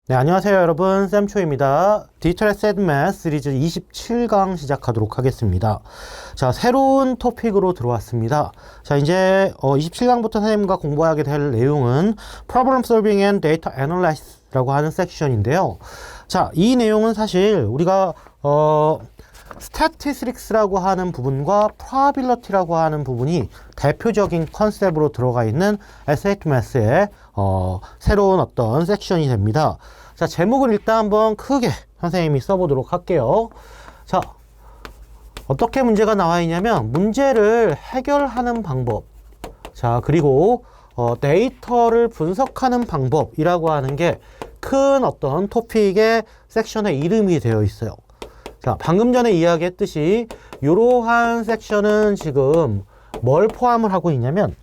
네, 안녕하세요 여러분, 쌤초입니다. 디지털 에셋 매스 시리즈 27강 시작하도록 하겠습니다. 자, 새로운 토픽으로 들어왔습니다. 자, 이제 27강부터 선생님과 공부하게 될 내용은 Problem Solving and Data Analysis 라고 하는 섹션인데요. 자, 이 내용은 사실 우리가 Statistics라고 하는 부분과 Probability라고 하는 부분이 대표적인 컨셉으로 들어가 있는 에셋 매스의 새로운 어떤 섹션이 됩니다. 자, 제목을 일단 한번 크게 선생님이 써보도록 할게요. 자, 어떻게 문제가 나와 있냐면 문제를 해결하는 방법, 자, 그리고 데이터를 분석하는 방법이라고 하는 게 큰 어떤 토픽의 섹션의 이름이 되어 있어요. 자, 방금 전에 이야기했듯이 이러한 섹션은 지금 뭘 포함을 하고 있냐면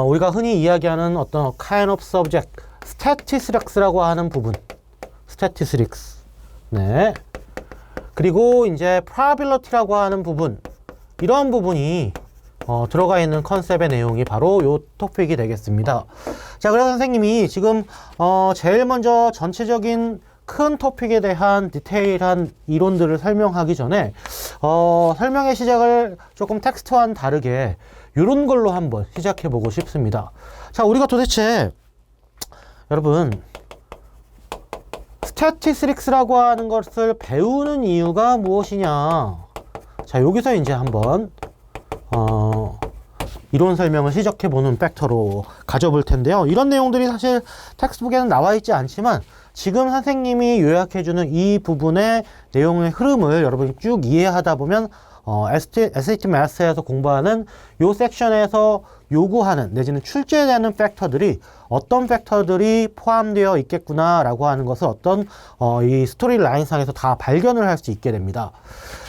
우리가 흔히 이야기하는 어떤 kind of subject, statistics라고 하는 부분, statistics, 네, 그리고 이제 probability라고 하는 부분, 이런 부분이 들어가 있는 컨셉의 내용이 바로 이 토픽이 되겠습니다. 자, 그래서 선생님이 지금 제일 먼저 전체적인 큰 토픽에 대한 디테일한 이론들을 설명하기 전에 설명의 시작을 조금 텍스트와는 다르게 이런 걸로 한번 시작해 보고 싶습니다. 자, 우리가 도대체 여러분 스태티스틱스라고 하는 것을 배우는 이유가 무엇이냐. 자, 여기서 이제 한번 이론 설명을 시작해 보는 팩터로 가져볼 텐데요. 이런 내용들이 사실 텍스트북에는 나와 있지 않지만 지금 선생님이 요약해주는 이 부분의 내용의 흐름을 여러분이 쭉 이해하다 보면 SAT 매스에서 공부하는 이 섹션에서 요구하는 내지는 출제되는 팩터들이 어떤 팩터들이 포함되어 있겠구나 라고 하는 것을 어떤 이 스토리 라인상에서 다 발견을 할 수 있게 됩니다.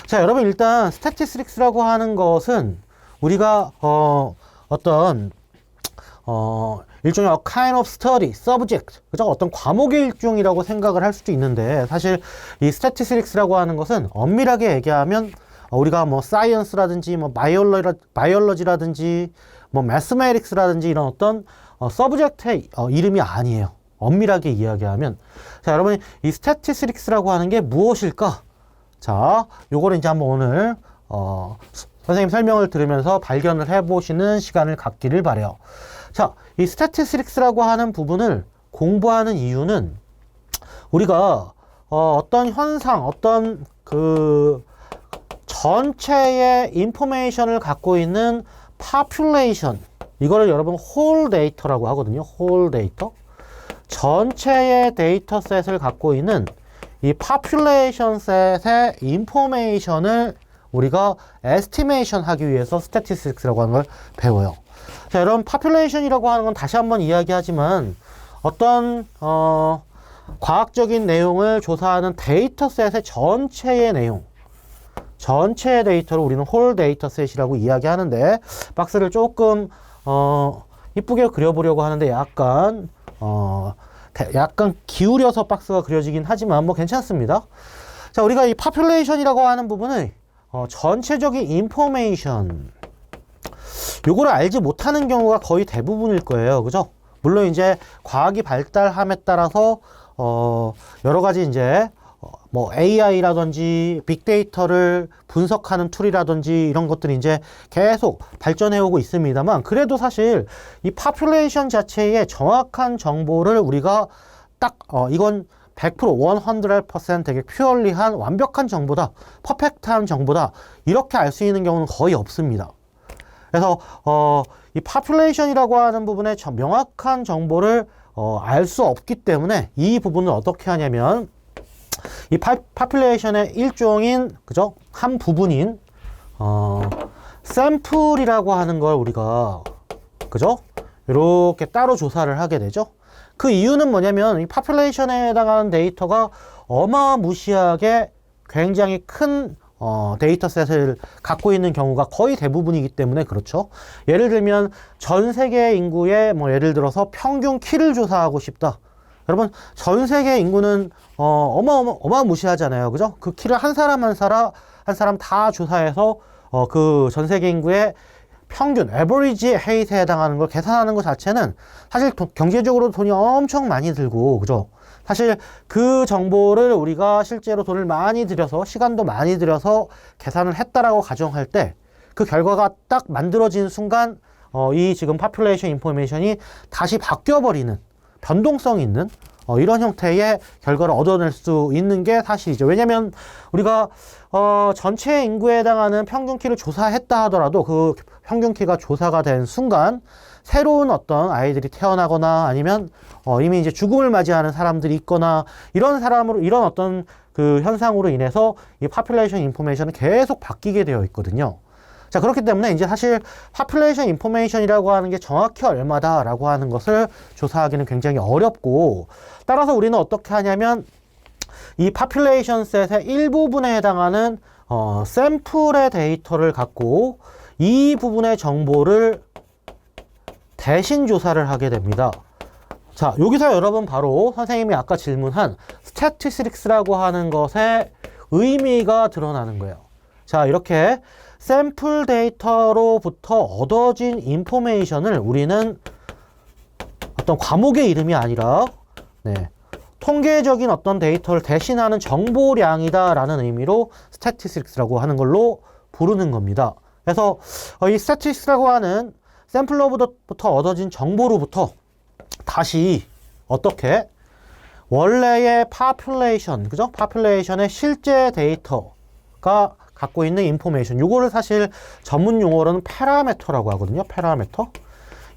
자, 여러분 일단 스태티스틱스라고 하는 것은 우리가 어떤 일종의 kind of study, subject, 그죠? 어떤 과목의 일종이라고 생각을 할 수도 있는데 사실 이 statistics라고 하는 것은 엄밀하게 얘기하면 우리가 뭐 science라든지 뭐 biology라든지 뭐 mathematics라든지 이런 어떤 subject의 이름이 아니에요. 엄밀하게 이야기하면. 자, 여러분 이 statistics라고 하는 게 무엇일까? 자, 요거를 이제 한번 오늘 선생님 설명을 들으면서 발견을 해보시는 시간을 갖기를 바래요. 자, 이 스태티스틱스라고 하는 부분을 공부하는 이유는 우리가 어떤 현상, 어떤 그 전체의 인포메이션을 갖고 있는 population, 이거를 여러분 whole data라고 하거든요. whole data. 전체의 데이터셋을 갖고 있는 이 population 셋의 인포메이션을 우리가 estimation 하기 위해서 statistics라고 하는 걸 배워요. 자, 여러분 population이라고 하는 건 다시 한번 이야기하지만 어떤 과학적인 내용을 조사하는 데이터셋의 전체의 내용, 전체의 데이터를 우리는 whole dataset이라고 이야기하는데 박스를 조금 이쁘게 그려보려고 하는데 약간 기울여서 박스가 그려지긴 하지만 뭐 괜찮습니다. 자, 우리가 이 population이라고 하는 부분을 전체적인 인포메이션, 요거를 알지 못하는 경우가 거의 대부분일 거예요. 그죠? 물론 이제 과학이 발달함에 따라서 여러 가지 이제 뭐 AI라든지 빅데이터를 분석하는 툴이라든지 이런 것들이 이제 계속 발전해 오고 있습니다만 그래도 사실 이 파퓰레이션 자체의 정확한 정보를 우리가 딱 이건 100%, 100% 되게 퓨얼리한 완벽한 정보다, 퍼펙트한 정보다 이렇게 알 수 있는 경우는 거의 없습니다. 그래서 이 population이라고 하는 부분에 명확한 정보를 알 수 없기 때문에 이 부분을 어떻게 하냐면 이 population의 일종인, 그죠? 한 부분인 샘플이라고 하는 걸 우리가, 그죠? 이렇게 따로 조사를 하게 되죠. 그 이유는 뭐냐면 이 population에 해당하는 데이터가 어마무시하게 굉장히 큰 데이터셋을 갖고 있는 경우가 거의 대부분이기 때문에 그렇죠. 예를 들면 전 세계 인구의 뭐 예를 들어서 평균 키를 조사하고 싶다. 여러분 전 세계 인구는 어마무시하잖아요. 그죠? 그 키를 한 사람 다 조사해서 그 전 세계 인구의 평균, average height에 해당하는 걸 계산하는 것 자체는 사실 경제적으로 돈이 엄청 많이 들고, 그죠? 사실 그 정보를 우리가 실제로 돈을 많이 들여서, 시간도 많이 들여서 계산을 했다라고 가정할 때, 그 결과가 딱 만들어진 순간, 이 지금 population information이 다시 바뀌어버리는, 변동성 있는, 이런 형태의 결과를 얻어낼 수 있는 게 사실이죠. 왜냐면 우리가 전체 인구에 해당하는 평균키를 조사했다 하더라도 그 평균키가 조사가 된 순간 새로운 어떤 아이들이 태어나거나 아니면 이미 이제 죽음을 맞이하는 사람들이 있거나 이런 어떤 그 현상으로 인해서 이 population information은 계속 바뀌게 되어 있거든요. 자, 그렇기 때문에 이제 사실 population information이라고 하는 게 정확히 얼마다라고 하는 것을 조사하기는 굉장히 어렵고, 따라서 우리는 어떻게 하냐면 이 population set의 일부분에 해당하는 샘플의 데이터를 갖고 이 부분의 정보를 대신 조사를 하게 됩니다. 자, 여기서 여러분 바로 선생님이 아까 질문한 statistics라고 하는 것의 의미가 드러나는 거예요. 자, 이렇게 샘플 데이터로부터 얻어진 인포메이션을 우리는 어떤 과목의 이름이 아니라 통계적인 어떤 데이터를 대신하는 정보량이다 라는 의미로 statistics라고 하는 걸로 부르는 겁니다. 그래서 이 statistics라고 하는 샘플로부터 얻어진 정보로부터 다시 어떻게 원래의 population, 그죠? population의 실제 데이터가 갖고 있는 인포메이션, 요거를 사실 전문 용어로는 파라미터라고 하거든요. 파라미터.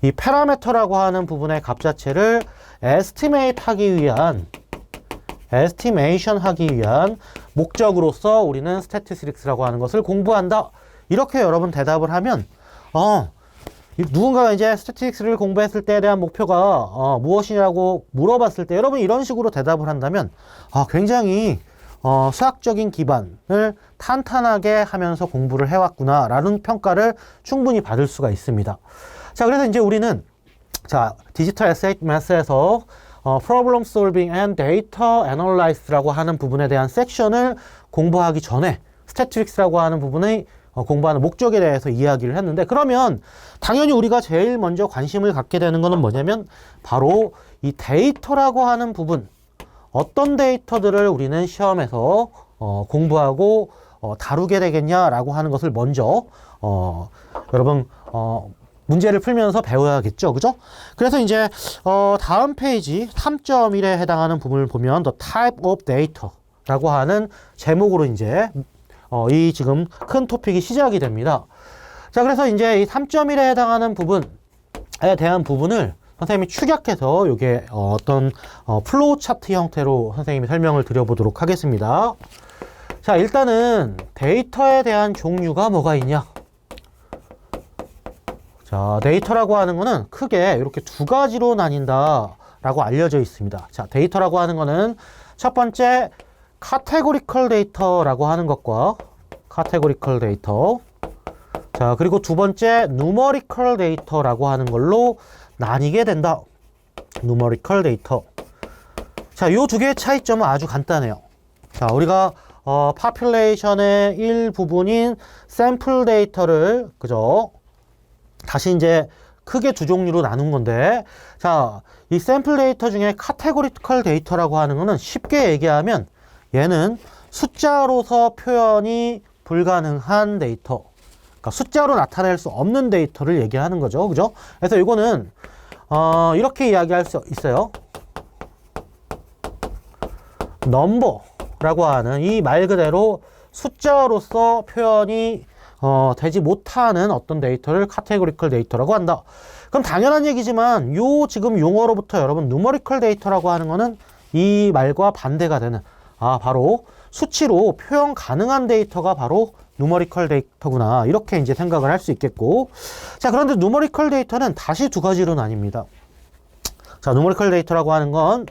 이 파라미터라고 하는 부분의 값 자체를 estimate 하기 위한, estimation 하기 위한 목적으로서 우리는 statistics라고 하는 것을 공부한다. 이렇게 여러분 대답을 하면 누군가가 이제 statistics를 공부했을 때에 대한 목표가 무엇이냐고 물어봤을 때 여러분 이런 식으로 대답을 한다면 굉장히 수학적인 기반을 탄탄하게 하면서 공부를 해왔구나 라는 평가를 충분히 받을 수가 있습니다. 자, 그래서 이제 우리는 디지털 에세이 매스에서 Problem Solving and Data Analysis 라고 하는 부분에 대한 섹션을 공부하기 전에 Statistics라고 하는 부분의 공부하는 목적에 대해서 이야기를 했는데, 그러면 당연히 우리가 제일 먼저 관심을 갖게 되는 것은 뭐냐면 바로 이 데이터라고 하는 부분, 어떤 데이터들을 우리는 시험에서 공부하고 다루게 되겠냐라고 하는 것을 먼저 여러분 문제를 풀면서 배워야겠죠, 그죠? 그래서 이제 다음 페이지 3.1에 해당하는 부분을 보면 The Type of Data라고 하는 제목으로 이제 이 지금 큰 토픽이 시작이 됩니다. 자, 그래서 이제 이 3.1에 해당하는 부분에 대한 부분을 선생님이 축약해서 이게 어떤 플로우 차트 형태로 선생님이 설명을 드려보도록 하겠습니다. 자, 일단은 데이터에 대한 종류가 뭐가 있냐? 자, 데이터라고 하는 거는 크게 이렇게 두 가지로 나뉜다 라고 알려져 있습니다. 자, 데이터라고 하는 거는 첫 번째 카테고리컬 데이터라고 하는 것과 카테고리컬 데이터, 자, 그리고 두 번째 누머리컬 데이터라고 하는 걸로 나뉘게 된다. 누머리컬 데이터. 자, 이 두 개의 차이점은 아주 간단해요. 자, 우리가 population의 일부분인 샘플 데이터를 그죠? 다시 이제 크게 두 종류로 나눈 건데, 자, 이 샘플 데이터 중에 카테고리컬 데이터라고 하는 거는 쉽게 얘기하면 얘는 숫자로서 표현이 불가능한 데이터, 그러니까 숫자로 나타낼 수 없는 데이터를 얘기하는 거죠, 그죠? 그래서 이거는 이렇게 이야기할 수 있어요. 넘버라고 하는 이 말 그대로 숫자로서 표현이 되지 못하는 어떤 데이터를 카테고리컬 데이터라고 한다. 그럼 당연한 얘기지만 요 지금 용어로부터 여러분 누머리컬 데이터라고 하는 거는 이 말과 반대가 되는, 바로 수치로 표현 가능한 데이터가 바로 누머리컬 데이터구나, 이렇게 이제 생각을 할 수 있겠고, 자, 그런데 누머리컬 데이터는 다시 두 가지로 나뉩니다. 자, 누머리컬 데이터라고 하는 건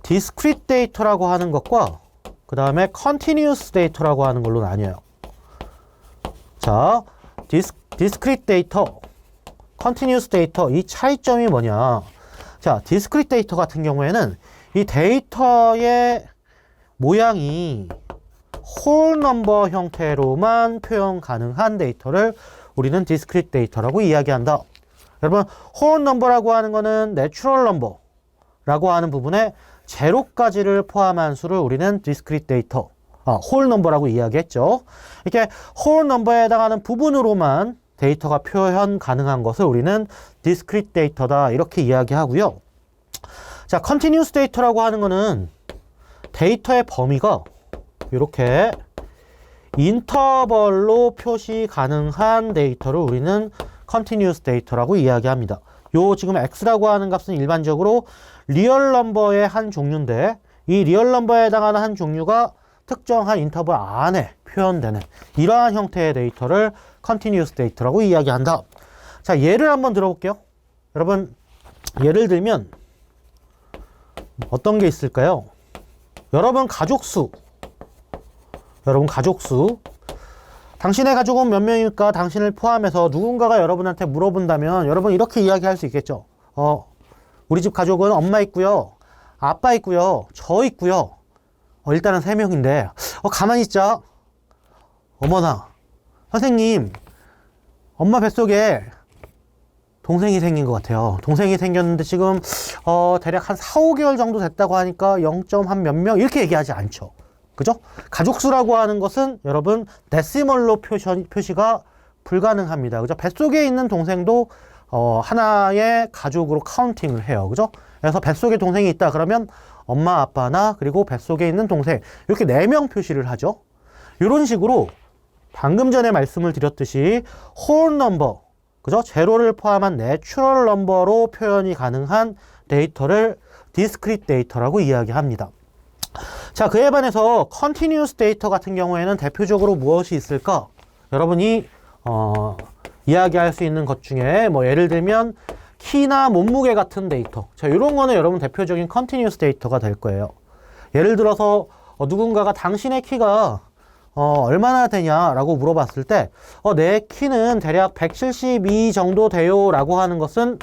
디스크리트 데이터라고 하는 것과 그 다음에 컨티뉴어스 데이터라고 하는 걸로 나뉘어요. 자, 디스크리트 데이터, 컨티뉴어스 데이터, 이 차이점이 뭐냐? 자, 디스크리트 데이터 같은 경우에는 이 데이터의 모양이 홀 넘버 형태로만 표현 가능한 데이터를 우리는 discrete data라고 이야기한다. 여러분, whole number라고 하는 거는 natural number라고 하는 부분에 제로까지를 포함한 수를 우리는 discrete data, whole number라고 이야기했죠. 이렇게 whole number에 해당하는 부분으로만 데이터가 표현 가능한 것을 우리는 discrete data다 이렇게 이야기하고요. 자, continuous data라고 하는 거는 데이터의 범위가 이렇게 인터벌로 표시 가능한 데이터를 우리는 continuous data라고 이야기합니다. 요 지금 x라고 하는 값은 일반적으로 리얼 넘버의 한 종류인데 이 리얼 넘버에 해당하는 한 종류가 특정한 인터벌 안에 표현되는 이러한 형태의 데이터를 continuous data라고 이야기한다. 자, 예를 한번 들어볼게요. 여러분, 예를 들면 어떤 게 있을까요? 여러분 가족수. 당신의 가족은 몇 명일까? 당신을 포함해서 누군가가 여러분한테 물어본다면 여러분 이렇게 이야기할 수 있겠죠. 우리 집 가족은 엄마 있고요. 아빠 있고요. 저 있고요. 일단은 3명인데 가만히 있자. 어머나, 선생님, 엄마 뱃속에 동생이 생긴 것 같아요. 동생이 생겼는데 지금 대략 한 4, 5개월 정도 됐다고 하니까 0. 한 몇 명 이렇게 얘기하지 않죠. 그죠? 가족수라고 하는 것은 여러분 데시멀로 표시가 불가능합니다. 그죠? 뱃속에 있는 동생도 하나의 가족으로 카운팅을 해요. 그죠? 그래서 뱃속에 동생이 있다 그러면 엄마, 아빠나 그리고 뱃속에 있는 동생 이렇게 4명 표시를 하죠. 이런 식으로 방금 전에 말씀을 드렸듯이 whole number, 그죠? 제로를 포함한 내추럴 넘버로 표현이 가능한 데이터를 discrete data라고 이야기합니다. 자, 그에 반해서 continuous data 같은 경우에는 대표적으로 무엇이 있을까? 여러분이 이야기할 수 있는 것 중에 뭐 예를 들면 키나 몸무게 같은 데이터. 자, 이런 거는 여러분 대표적인 continuous data가 될 거예요. 예를 들어서 누군가가 당신의 키가 얼마나 되냐라고 물어봤을 때 내 키는 대략 172 정도 돼요 라고 하는 것은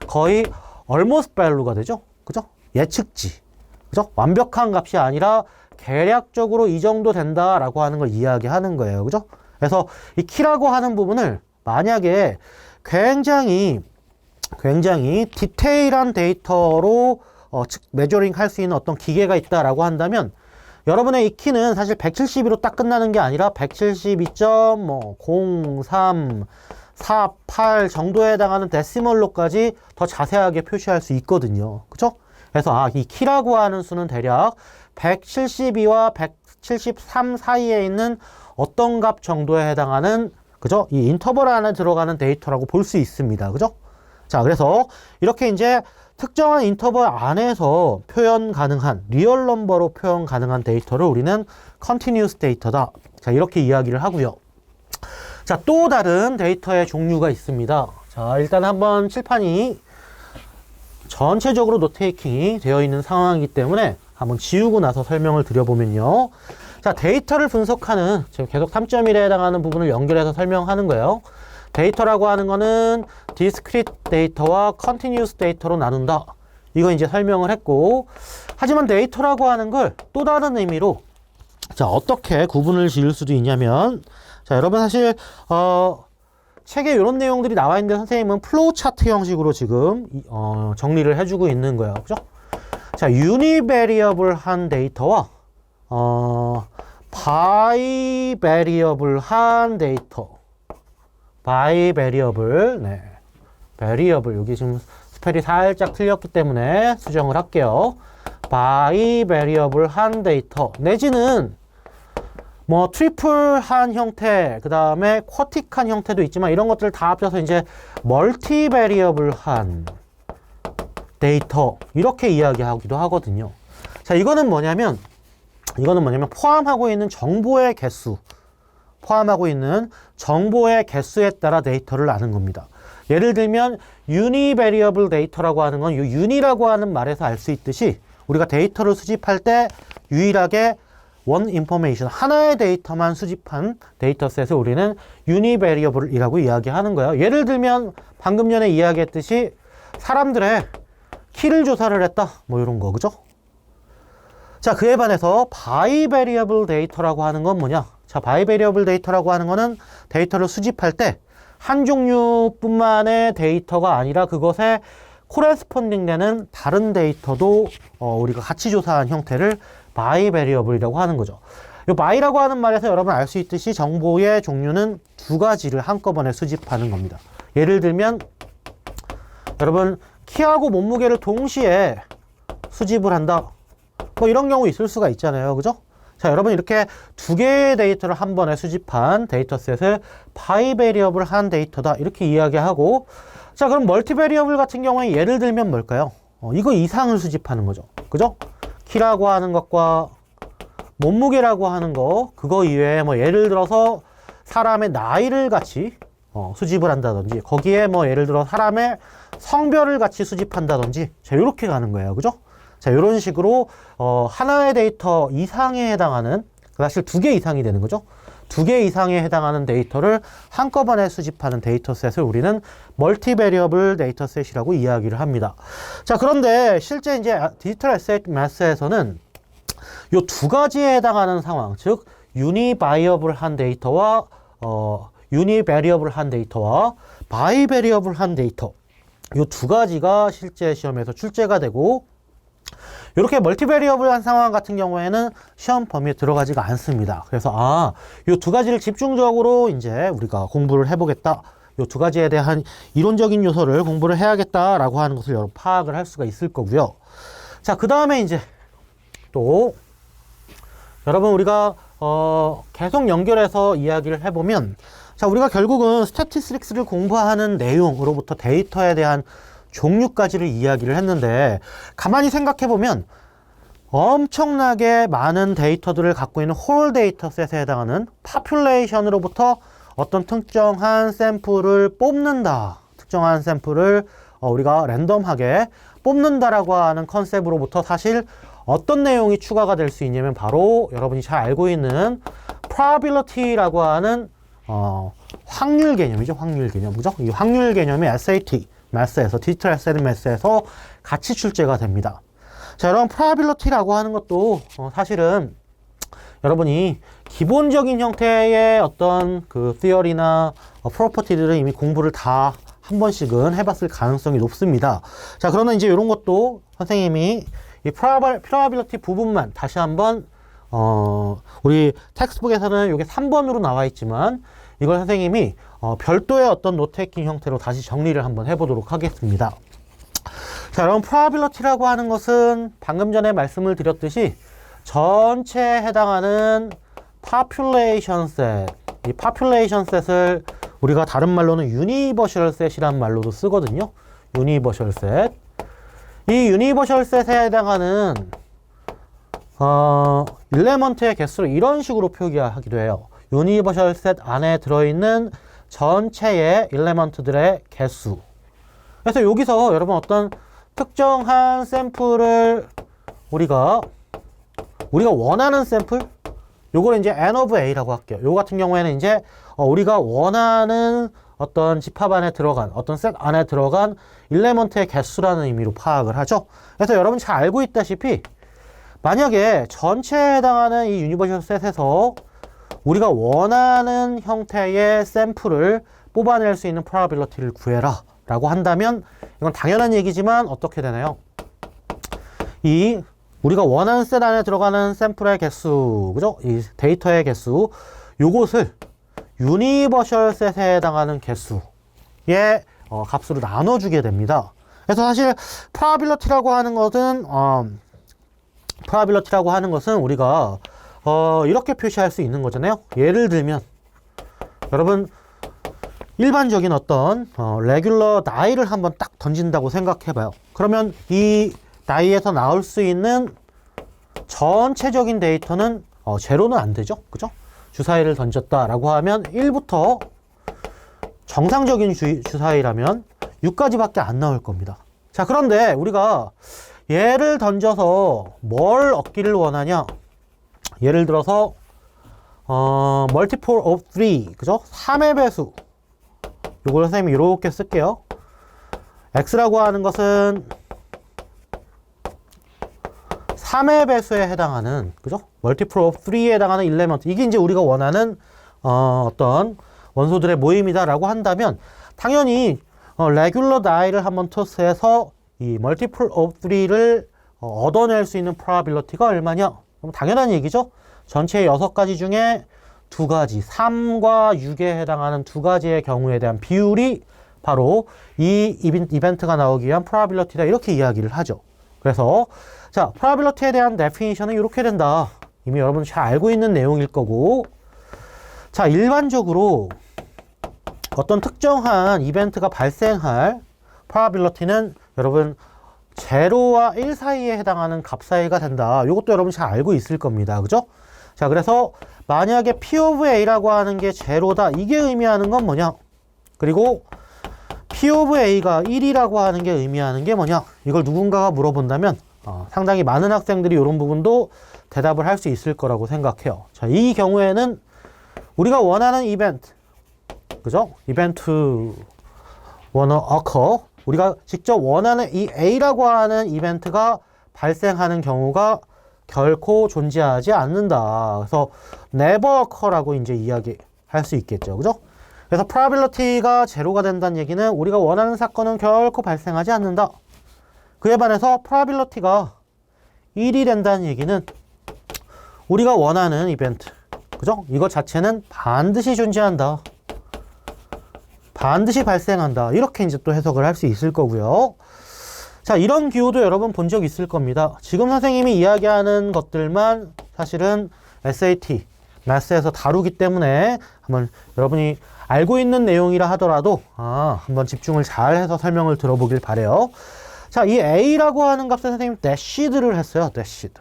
거의 almost value가 되죠. 그죠? 예측치. 그죠? 완벽한 값이 아니라 계략적으로 이 정도 된다라고 하는 걸 이야기하는 거예요. 그죠? 그래서 이 키라고 하는 부분을 만약에 굉장히 디테일한 데이터로 메저링 할 수 있는 어떤 기계가 있다라고 한다면 여러분의 이 키는 사실 172로 딱 끝나는 게 아니라 172.0348 정도에 해당하는 데시멀로까지 더 자세하게 표시할 수 있거든요. 그죠? 그래서 이 키라고 하는 수는 대략 172와 173 사이에 있는 어떤 값 정도에 해당하는, 그죠? 이 인터벌 안에 들어가는 데이터라고 볼 수 있습니다. 그죠? 자, 그래서 이렇게 이제 특정한 인터벌 안에서 표현 가능한 리얼 넘버로 표현 가능한 데이터를 우리는 continuous data다. 자, 이렇게 이야기를 하고요. 자, 또 다른 데이터의 종류가 있습니다. 자, 일단 한번 칠판이 전체적으로 노테이킹이 되어 있는 상황이기 때문에 한번 지우고 나서 설명을 드려보면요. 자, 데이터를 분석하는, 지금 계속 3.1에 해당하는 부분을 연결해서 설명하는 거예요. 데이터라고 하는 거는 discrete data와 continuous data로 나눈다. 이거 이제 설명을 했고, 하지만 데이터라고 하는 걸 또 다른 의미로, 자, 어떻게 구분을 지을 수도 있냐면, 자, 여러분 사실 책에 이런 내용들이 나와 있는데 선생님은 플로우 차트 형식으로 지금 정리를 해주고 있는 거예요. 그죠? 자, 유니베리어블한 데이터와 바이베리어블한 데이터. 바이베리어블, 네, 베리어블, 여기 지금 스펠이 살짝 틀렸기 때문에 수정을 할게요. 바이베리어블한 데이터 내지는 뭐 트리플한 형태, 그 다음에 쿼틱한 형태도 있지만 이런 것들을 다 합쳐서 이제 멀티베리어블한 데이터 이렇게 이야기하기도 하거든요. 자, 이거는 뭐냐면 포함하고 있는 정보의 개수에 따라 데이터를 아는 겁니다. 예를 들면 유니베리어블 데이터라고 하는 건 유니라고 하는 말에서 알 수 있듯이 우리가 데이터를 수집할 때 유일하게 원 인포메이션, 하나의 데이터만 수집한 데이터셋을 우리는 유니베리어블이라고 이야기하는 거예요. 예를 들면 방금 전에 이야기했듯이 사람들의 키를 조사를 했다, 뭐 이런 거, 그죠? 자, 그에 반해서 바이베리어블 데이터라고 하는 건 뭐냐? 자, 바이베리어블 데이터라고 하는 거는 데이터를 수집할 때 한 종류뿐만의 데이터가 아니라 그것에 코레스폰딩 되는 다른 데이터도 우리가 같이 조사한 형태를 바이 베리어블이라고 하는 거죠. 이 바이라고 하는 말에서 여러분 알 수 있듯이 정보의 종류는 두 가지를 한꺼번에 수집하는 겁니다. 예를 들면 여러분 키하고 몸무게를 동시에 수집을 한다. 뭐 이런 경우 있을 수가 있잖아요. 그죠? 자, 여러분 이렇게 두 개의 데이터를 한 번에 수집한 데이터셋을 바이베리어블 한 데이터다. 이렇게 이야기하고, 자, 그럼 멀티베리어블 같은 경우에 예를 들면 뭘까요? 이거 이상을 수집하는 거죠. 그죠? 키라고 하는 것과 몸무게라고 하는 거, 그거 이외에 뭐 예를 들어서 사람의 나이를 같이 수집을 한다든지, 거기에 뭐 예를 들어 사람의 성별을 같이 수집한다든지, 자, 이렇게 가는 거예요. 그죠? 자, 이런 식으로 하나의 데이터 이상에 해당하는, 사실 두 개 이상이 되는 거죠. 두 개 이상에 해당하는 데이터를 한꺼번에 수집하는 데이터셋을 우리는 멀티베리어블 데이터셋이라고 이야기를 합니다. 자, 그런데 실제 이제 디지털 에셋 매스에서는 이 두 가지에 해당하는 상황, 즉 유니바이어블한 데이터와 유니베리어블한 데이터와 바이베리어블한 데이터, 이 두 가지가 실제 시험에서 출제가 되고, 이렇게 멀티베리어블한 상황 같은 경우에는 시험 범위에 들어가지가 않습니다. 그래서 이 두 가지를 집중적으로 이제 우리가 공부를 해보겠다. 이 두 가지에 대한 이론적인 요소를 공부를 해야겠다라고 하는 것을 여러분 파악을 할 수가 있을 거고요. 자, 그 다음에 이제 또 여러분 우리가 계속 연결해서 이야기를 해보면, 자, 우리가 결국은 스태티스틱스를 공부하는 내용으로부터 데이터에 대한 종류까지를 이야기를 했는데, 가만히 생각해보면 엄청나게 많은 데이터들을 갖고 있는 홀 데이터셋에 해당하는 파퓰레이션으로부터 어떤 특정한 샘플을 뽑는다. 특정한 샘플을 우리가 랜덤하게 뽑는다라고 하는 컨셉으로부터 사실 어떤 내용이 추가가 될 수 있냐면 바로 여러분이 잘 알고 있는 probability라고 하는 확률 개념이죠. 확률 개념. 그죠? 이 확률 개념이 SAT 매스에서, 디지털 에셋 매스에서 같이 출제가 됩니다. 자, 여러분 probability라고 하는 것도 사실은 여러분이 기본적인 형태의 어떤 그 theory나 property들은 이미 공부를 다 한 번씩은 해봤을 가능성이 높습니다. 자, 그러면 이제 이런 것도 선생님이 이 probability 부분만 다시 한번 우리 텍스트북에서는 이게 3번으로 나와 있지만 이걸 선생님이 별도의 어떤 노테이킹 형태로 다시 정리를 한번 해보도록 하겠습니다. 자, 여러분 probability라고 하는 것은 방금 전에 말씀을 드렸듯이 전체에 해당하는 population set, 이 population set을 우리가 다른 말로는 universal set이라는 말로도 쓰거든요. universal set. 이 universal set에 해당하는 일레먼트의 개수를 이런 식으로 표기하기도 해요. 유니버셜 셋 안에 들어있는 전체의 일레먼트들의 개수. 그래서 여기서 여러분 어떤 특정한 샘플을 우리가 원하는 샘플, 요걸 이제 n of a라고 할게요. 요 같은 경우에는 이제 우리가 원하는 어떤 집합 안에 들어간, 어떤 셋 안에 들어간 일레먼트의 개수라는 의미로 파악을 하죠. 그래서 여러분 잘 알고 있다시피 만약에 전체에 해당하는 이 유니버셜 셋에서 우리가 원하는 형태의 샘플을 뽑아낼 수 있는 probability를 구해라 라고 한다면, 이건 당연한 얘기지만 어떻게 되나요? 이 우리가 원하는 셋 안에 들어가는 샘플의 개수, 그죠? 이 데이터의 개수, 요것을 유니버셜 셋에 해당하는 개수의 값으로 나눠주게 됩니다. 그래서 사실 probability라고 하는 것은 우리가 이렇게 표시할 수 있는 거잖아요. 예를 들면 여러분 일반적인 어떤 레귤러 나이를 한번 딱 던진다고 생각해봐요. 그러면 이 나이에서 나올 수 있는 전체적인 데이터는 제로는 안 되죠. 그죠? 주사위를 던졌다라고 하면 1부터 정상적인 주사위라면 6까지밖에 안 나올 겁니다. 자, 그런데 우리가 얘를 던져서 뭘 얻기를 원하냐? 예를 들어서 multiple of 3, 그죠? 3의 배수. 요걸 선생님이 이렇게 쓸게요. x라고 하는 것은 3의 배수에 해당하는, 그죠? multiple of 3에 해당하는 일레먼트. 이게 이제 우리가 원하는 어떤 원소들의 모임이다라고 한다면 당연히 레귤러 다이를 한번 토스해서 이 멀티플 오브 3를 얻어낼 수 있는 프로바빌리티가 얼마냐? 그럼 당연한 얘기죠. 전체 6가지 중에 2가지, 3과 6에 해당하는 2가지의 경우에 대한 비율이 바로 이 이벤트가 나오기 위한 프로바빌리티다, 이렇게 이야기를 하죠. 그래서 자, 프로바빌리티에 대한 데피니션은 이렇게 된다. 이미 여러분 잘 알고 있는 내용일 거고, 자, 일반적으로 어떤 특정한 이벤트가 발생할 프로바빌리티는 여러분 제로와 1 사이에 해당하는 값 사이가 된다. 이것도 여러분 잘 알고 있을 겁니다. 그죠? 자, 그래서 만약에 P of A라고 하는 게 제로다. 이게 의미하는 건 뭐냐? 그리고 P of A가 1이라고 하는 게 의미하는 게 뭐냐? 이걸 누군가가 물어본다면 상당히 많은 학생들이 이런 부분도 대답을 할 수 있을 거라고 생각해요. 자, 이 경우에는 우리가 원하는 이벤트, 그죠? 이벤트 wanna occur, 우리가 직접 원하는 이 A라고 하는 이벤트가 발생하는 경우가 결코 존재하지 않는다. 그래서 never occur라고 이제 이야기할 수 있겠죠. 그죠? 그래서 probability가 제로가 된다는 얘기는 우리가 원하는 사건은 결코 발생하지 않는다. 그에 반해서 probability가 1이 된다는 얘기는 우리가 원하는 이벤트, 그죠? 이것 자체는 반드시 존재한다. 반드시 발생한다. 이렇게 이제 또 해석을 할 수 있을 거고요. 자, 이런 기호도 여러분 본 적 있을 겁니다. 지금 선생님이 이야기하는 것들만 사실은 SAT, 마스에서 다루기 때문에 한번 여러분이 알고 있는 내용이라 하더라도 한번 집중을 잘 해서 설명을 들어보길 바래요. 자, 이 A라고 하는 값에 선생님 대시드를 했어요. 대시드.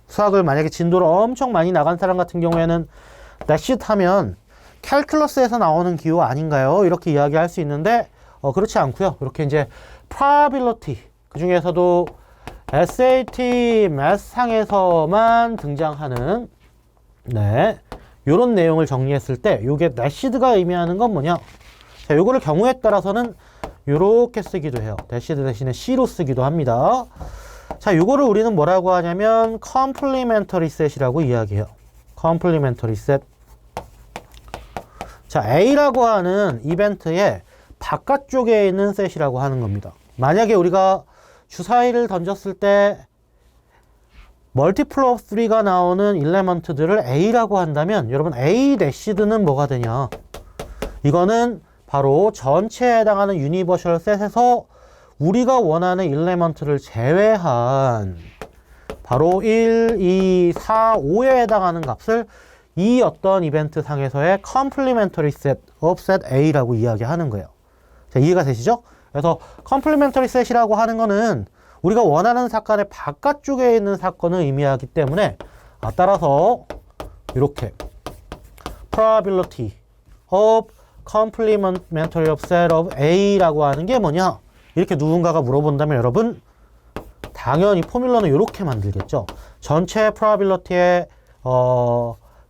수학을 만약에 진도를 엄청 많이 나간 사람 같은 경우에는 대시드 하면 캘큘러스에서 나오는 기호 아닌가요? 이렇게 이야기할 수 있는데 그렇지 않고요. 이렇게 이제 probability, 그 중에서도 SAT 매스상에서만 등장하는 요런 내용을 정리했을 때 요게 대시드가 의미하는 건 뭐냐? 자, 요거를 경우에 따라서는 요렇게 쓰기도 해요. 대시드 대신에 C로 쓰기도 합니다. 자, 요거를 우리는 뭐라고 하냐면 complementary set이라고 이야기해요. complementary set. 자, A라고 하는 이벤트의 바깥쪽에 있는 셋이라고 하는 겁니다. 만약에 우리가 주사위를 던졌을 때 멀티플 오브 3가 나오는 일레먼트들을 A라고 한다면 여러분 A 대시드는 뭐가 되냐? 이거는 바로 전체에 해당하는 유니버셜 셋에서 우리가 원하는 일레먼트를 제외한 바로 1, 2, 4, 5에 해당하는 값을 이 어떤 이벤트 상에서의 complementary set of set A라고 이야기하는 거예요. 자, 이해가 되시죠? 그래서 complementary set이라고 하는 거는 우리가 원하는 사건의 바깥쪽에 있는 사건을 의미하기 때문에 따라서 이렇게 probability of complementary of set of A라고 하는 게 뭐냐? 이렇게 누군가가 물어본다면 여러분 당연히 포뮬러는 이렇게 만들겠죠. 전체 probability의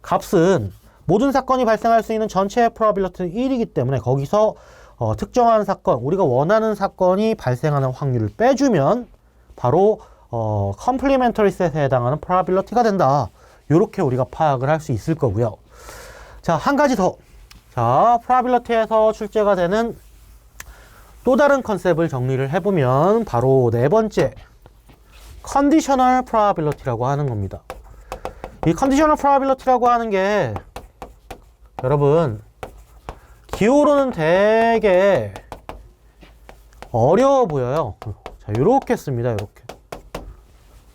값은 모든 사건이 발생할 수 있는 전체 probability는 1이기 때문에 거기서 특정한 사건, 우리가 원하는 사건이 발생하는 확률을 빼주면 바로 complementary set에 해당하는 probability가 된다. 이렇게 우리가 파악을 할 수 있을 거고요. 자, 한 가지 더. 자, probability에서 출제가 되는 또 다른 컨셉을 정리를 해보면 바로 네 번째 conditional probability라고 하는 겁니다. 이 conditional probability라고 하는 게 여러분 기호로는 되게 어려워 보여요. 자, 요렇게 씁니다. 요렇게.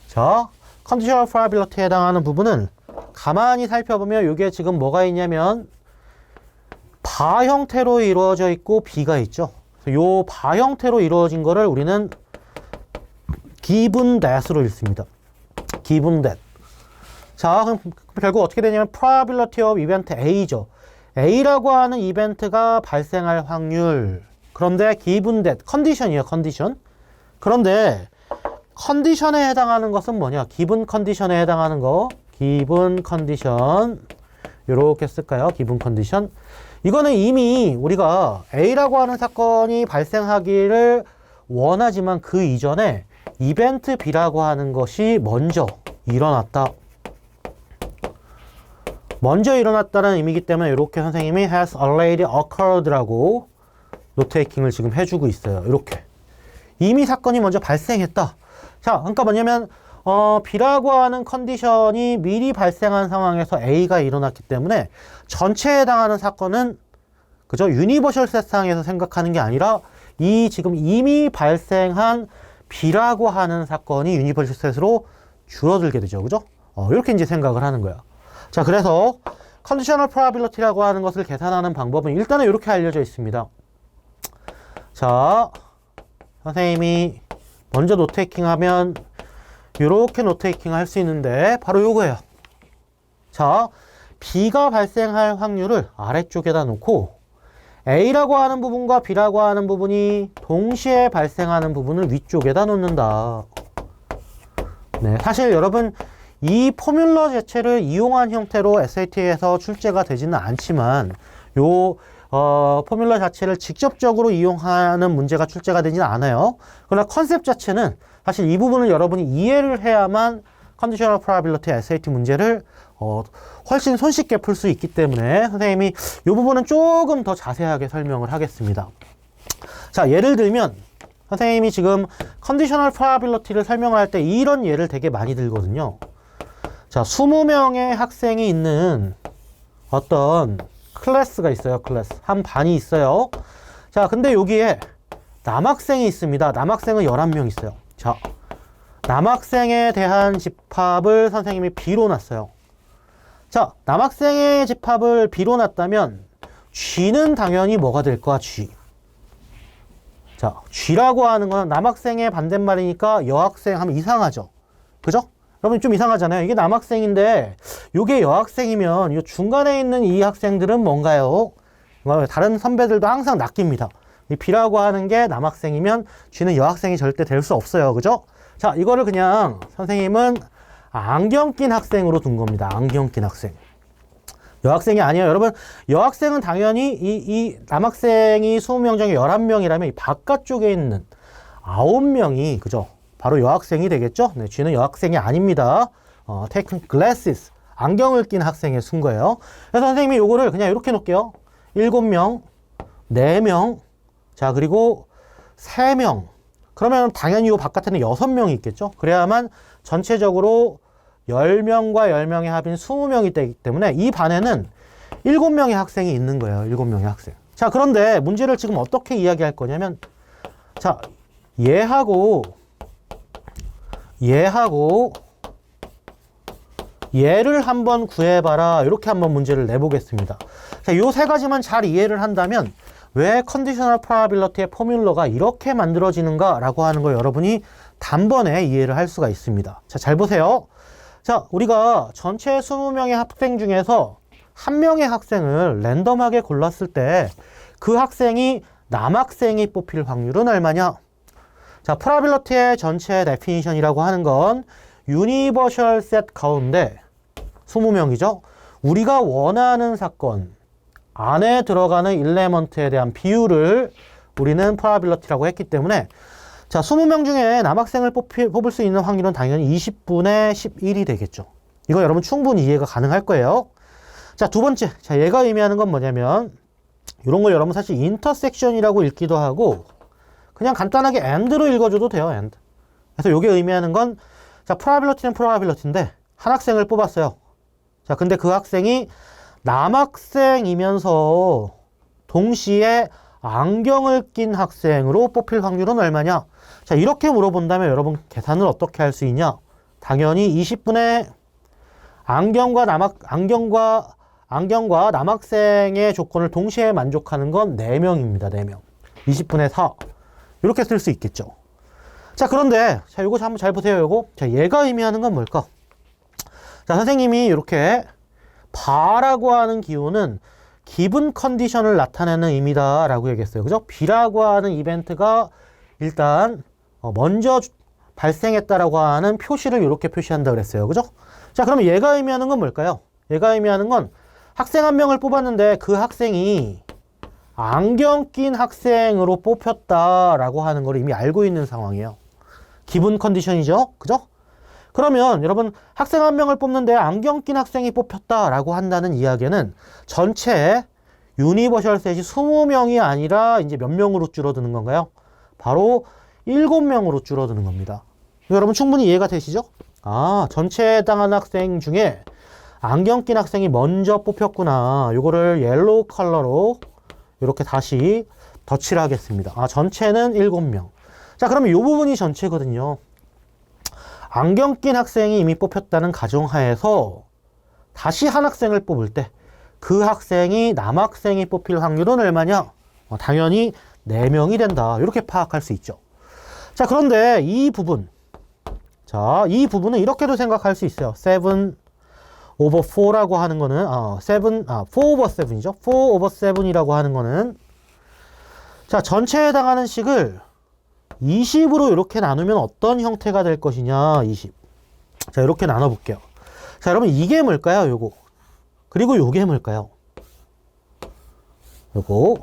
자, conditional probability에 해당하는 부분은 가만히 살펴보면 이게 지금 뭐가 있냐면 바 형태로 이루어져 있고 B가 있죠. 요 바 형태로 이루어진 거를 우리는 given that으로 읽습니다. given that. 자, 그럼 결국 어떻게 되냐면 probability of event A죠. A라고 하는 이벤트가 발생할 확률. 그런데 given that, 컨디션이에요, 컨디션. 그런데 컨디션에 해당하는 것은 뭐냐? given 컨디션에 해당하는 거. given 컨디션. 요렇게 쓸까요? given 컨디션. 이거는 이미 우리가 A라고 하는 사건이 발생하기를 원하지만 그 이전에 이벤트 B라고 하는 것이 먼저 일어났다. 먼저 일어났다는 의미이기 때문에 이렇게 선생님이 has already occurred라고 노테이킹을 지금 해주고 있어요. 이렇게. 이미 사건이 먼저 발생했다. 자, 그러니까 뭐냐면 B라고 하는 컨디션이 미리 발생한 상황에서 A가 일어났기 때문에 전체에 해당하는 사건은 그죠? 유니버셜 셋상에서 생각하는 게 아니라 이 지금 이미 발생한 B라고 하는 사건이 유니버셜 셋으로 줄어들게 되죠. 그죠? 이렇게 이제 생각을 하는 거야. 자, 그래서 컨디셔널 프로바빌리티라고 하는 것을 계산하는 방법은 일단은 이렇게 알려져 있습니다. 자, 선생님이 먼저 노테이킹 하면 이렇게 노테이킹 할 수 있는데 바로 요거예요. 자, B가 발생할 확률을 아래쪽에다 놓고 A라고 하는 부분과 B라고 하는 부분이 동시에 발생하는 부분을 위쪽에다 놓는다. 네, 사실 여러분 이 포뮬러 자체를 이용한 형태로 SAT에서 출제가 되지는 않지만 요 포뮬러 자체를 직접적으로 이용하는 문제가 출제가 되지는 않아요. 그러나 컨셉 자체는 사실 이 부분을 여러분이 이해를 해야만 컨디셔널 프로바빌리티 SAT 문제를 훨씬 손쉽게 풀 수 있기 때문에 선생님이 이 부분은 조금 더 자세하게 설명을 하겠습니다. 자, 예를 들면 선생님이 지금 컨디셔널 프로바빌리티를 설명할 때 이런 예를 되게 많이 들거든요. 자, 20명의 학생이 있는 어떤 클래스가 있어요. 클래스. 한 반이 있어요. 자, 근데 여기에 남학생이 있습니다. 남학생은 11명 있어요. 자, 남학생에 대한 집합을 선생님이 B로 놨어요. 자, 남학생의 집합을 B로 놨다면 G는 당연히 뭐가 될 거야? G. 자, G라고 하는 건 남학생의 반대말이니까 여학생 하면 이상하죠. 그죠? 여러분 좀 이상하잖아요. 이게 남학생인데 이게 여학생이면 이 중간에 있는 이 학생들은 뭔가요? 다른 선배들도 항상 낚입니다. 이 B라고 하는 게 남학생이면 G는 여학생이 절대 될 수 없어요. 그죠? 자, 이거를 그냥 선생님은 안경 낀 학생으로 둔 겁니다. 안경 낀 학생. 여학생이 아니에요. 여러분, 여학생은 당연히 이 남학생이 20명 중에 11명이라면 이 바깥쪽에 있는 9명이, 그죠? 바로 여학생이 되겠죠? 네, G는 여학생이 아닙니다. taken glasses. 안경을 낀 학생에 쓴 거예요. 그래서 선생님이 요거를 그냥 이렇게 놓을게요. 7명, 4명, 자, 그리고 3명. 그러면 당연히 요 바깥에는 6명이 있겠죠? 그래야만 전체적으로 10명과 10명의 합인 20명이 되기 때문에 이 반에는 7명의 학생이 있는 거예요. 7명의 학생. 자, 그런데 문제를 지금 어떻게 이야기할 거냐면, 자, 얘하고 얘를 한번 구해봐라. 이렇게 한번 문제를 내보겠습니다. 자, 요 세 가지만 잘 이해를 한다면 왜 컨디셔널 프로바빌리티의 포뮬러가 이렇게 만들어지는가 라고 하는 걸 여러분이 단번에 이해를 할 수가 있습니다. 자, 잘 보세요. 자, 우리가 전체 20명의 학생 중에서 한 명의 학생을 랜덤하게 골랐을 때 그 학생이 남학생이 뽑힐 확률은 얼마냐? 자, 프로바빌리티의 전체 데피니션이라고 하는 건 유니버셜 셋 가운데 20명이죠. 우리가 원하는 사건 안에 들어가는 일레먼트에 대한 비율을 우리는 프로바빌리티라고 했기 때문에 자, 20명 중에 남학생을 뽑을 수 있는 확률은 당연히 20분의 11이 되겠죠. 이거 여러분 충분히 이해가 가능할 거예요. 자, 두 번째. 자, 얘가 의미하는 건 뭐냐면 이런 걸 여러분 사실 인터섹션이라고 읽기도 하고 그냥 간단하게 and로 읽어줘도 돼요. and. 그래서 이게 의미하는 건 자, 프로바빌리티는 프로바빌리티인데 한 학생을 뽑았어요. 자, 근데 그 학생이 남학생이면서 동시에 안경을 낀 학생으로 뽑힐 확률은 얼마냐? 자, 이렇게 물어본다면 여러분 계산을 어떻게 할 수 있냐? 당연히 20분의 안경과 남학생의 조건을 동시에 만족하는 건 4명입니다. 4명. 20분의 4. 이렇게 쓸 수 있겠죠. 자, 그런데 자, 요거 한번 잘 보세요. 요거. 자, 얘가 의미하는 건 뭘까? 자, 선생님이 이렇게 바라고 하는 기호는 기분 컨디션을 나타내는 의미다 라고 얘기했어요. 그죠? B라고 하는 이벤트가 일단 먼저 발생했다라고 하는 표시를 이렇게 표시한다 그랬어요. 그죠? 자, 그러면 얘가 의미하는 건 뭘까요? 얘가 의미하는 건 학생 한 명을 뽑았는데 그 학생이 안경 낀 학생으로 뽑혔다라고 하는 걸 이미 알고 있는 상황이에요. 기분 컨디션이죠? 그죠? 그러면 여러분 학생 한 명을 뽑는데 안경 낀 학생이 뽑혔다라고 한다는 이야기는 전체 유니버셜 셋이 20명이 아니라 이제 몇 명으로 줄어드는 건가요? 바로 7명으로 줄어드는 겁니다. 여러분 충분히 이해가 되시죠? 아, 전체에 해당하는 학생 중에 안경 낀 학생이 먼저 뽑혔구나. 요거를 옐로우 컬러로 이렇게 다시 덧칠을 하겠습니다. 아, 전체는 7명. 자, 그러면 요 부분이 전체거든요. 안경 낀 학생이 이미 뽑혔다는 가정하에서 다시 한 학생을 뽑을 때 그 학생이 남학생이 뽑힐 확률은 얼마냐? 당연히 4명이 된다. 이렇게 파악할 수 있죠. 자, 그런데 이 부분. 자, 이 부분은 이렇게도 생각할 수 있어요. 7 over 4라고 하는 거는, 4 over 7이죠. 4 over 7이라고 하는 거는, 자, 전체에 해당하는 식을 20으로 이렇게 나누면 어떤 형태가 될 것이냐, 20. 자, 이렇게 나눠볼게요. 자, 여러분, 이게 뭘까요, 요거? 그리고 요게 뭘까요? 요거.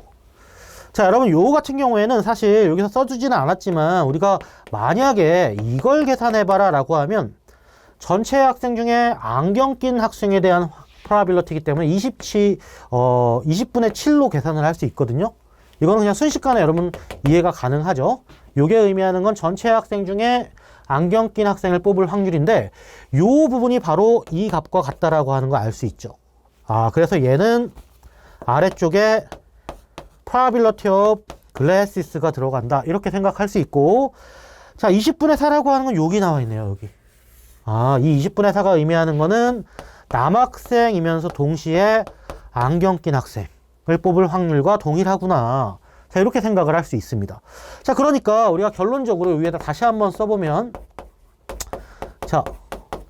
자, 여러분, 요거 같은 경우에는 사실 여기서 써주지는 않았지만, 우리가 만약에 이걸 계산해봐라 라고 하면, 전체 학생 중에 안경 낀 학생에 대한 프로바빌리티이기 때문에 20분의 7로 계산을 할 수 있거든요. 이거는 그냥 순식간에 여러분 이해가 가능하죠. 요게 의미하는 건 전체 학생 중에 안경 낀 학생을 뽑을 확률인데 요 부분이 바로 이 값과 같다라고 하는 거 알 수 있죠. 아, 그래서 얘는 아래쪽에 probability of glasses가 들어간다. 이렇게 생각할 수 있고, 자, 20분의 4라고 하는 건 여기 나와 있네요, 여기. 아, 이 20분의 4가 의미하는 거는 남학생이면서 동시에 안경 낀 학생을 뽑을 확률과 동일하구나. 자, 이렇게 생각을 할 수 있습니다. 자, 그러니까 우리가 결론적으로 위에다 다시 한번 써보면, 자,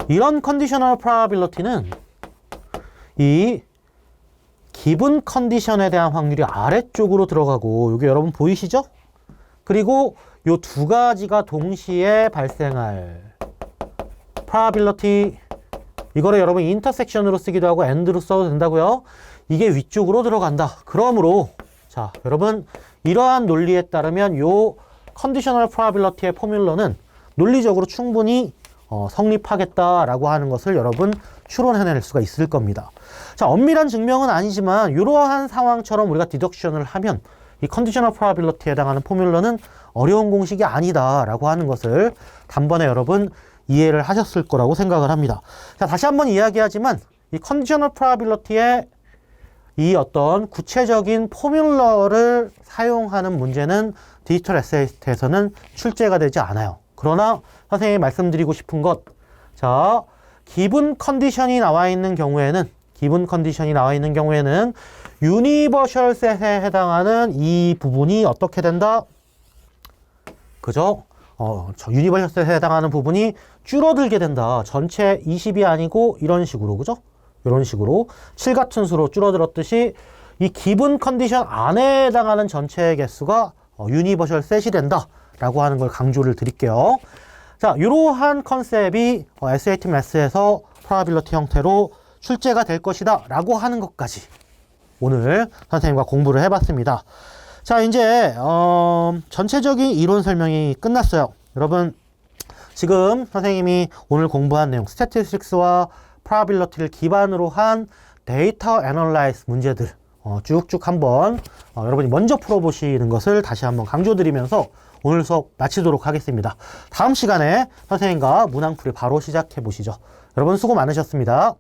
이런 컨디셔널 프로바빌리티는 이 기본 컨디션에 대한 확률이 아래쪽으로 들어가고, 여기 여러분 보이시죠? 그리고 요 두 가지가 동시에 발생할 프로바빌리티, 이거를 여러분 인터섹션으로 쓰기도 하고 AND로 써도 된다고요. 이게 위쪽으로 들어간다. 그러므로 자, 여러분 이러한 논리에 따르면 요 컨디셔널 프로바빌리티의 포뮬러는 논리적으로 충분히 성립하겠다라고 하는 것을 여러분 추론해낼 수가 있을 겁니다. 자, 엄밀한 증명은 아니지만 이러한 상황처럼 우리가 디덕션을 하면 이 컨디셔널 프로바빌리티에 해당하는 포뮬러는 어려운 공식이 아니다라고 하는 것을 단번에 여러분 이해를 하셨을 거라고 생각을 합니다. 자, 다시 한번 이야기하지만 이 컨디셔널 프로바빌리티의 이 어떤 구체적인 포뮬러를 사용하는 문제는 디지털 에세이스트에서는 출제가 되지 않아요. 그러나 선생님이 말씀드리고 싶은 것, 자, 기본 컨디션이 나와 있는 경우에는 유니버셜 셋에 해당하는 이 부분이 어떻게 된다? 그죠? 유니버셜 셋에 해당하는 부분이 줄어들게 된다. 전체 20이 아니고 이런 식으로, 그죠? 이런 식으로 7 같은 수로 줄어들었듯이 이 기본 컨디션 안에 해당하는 전체의 개수가 유니버셜 셋이 된다 라고 하는 걸 강조를 드릴게요. 자, 이러한 컨셉이 SAT 매스에서 프로바빌리티 형태로 출제가 될 것이다 라고 하는 것까지 오늘 선생님과 공부를 해봤습니다. 자, 이제 전체적인 이론 설명이 끝났어요. 여러분 지금 선생님이 오늘 공부한 내용 스태티스틱스와 프로바빌리티를 기반으로 한 데이터 애널라이즈 문제들 쭉쭉 한번 여러분이 먼저 풀어보시는 것을 다시 한번 강조드리면서 오늘 수업 마치도록 하겠습니다. 다음 시간에 선생님과 문항풀이 바로 시작해 보시죠. 여러분 수고 많으셨습니다.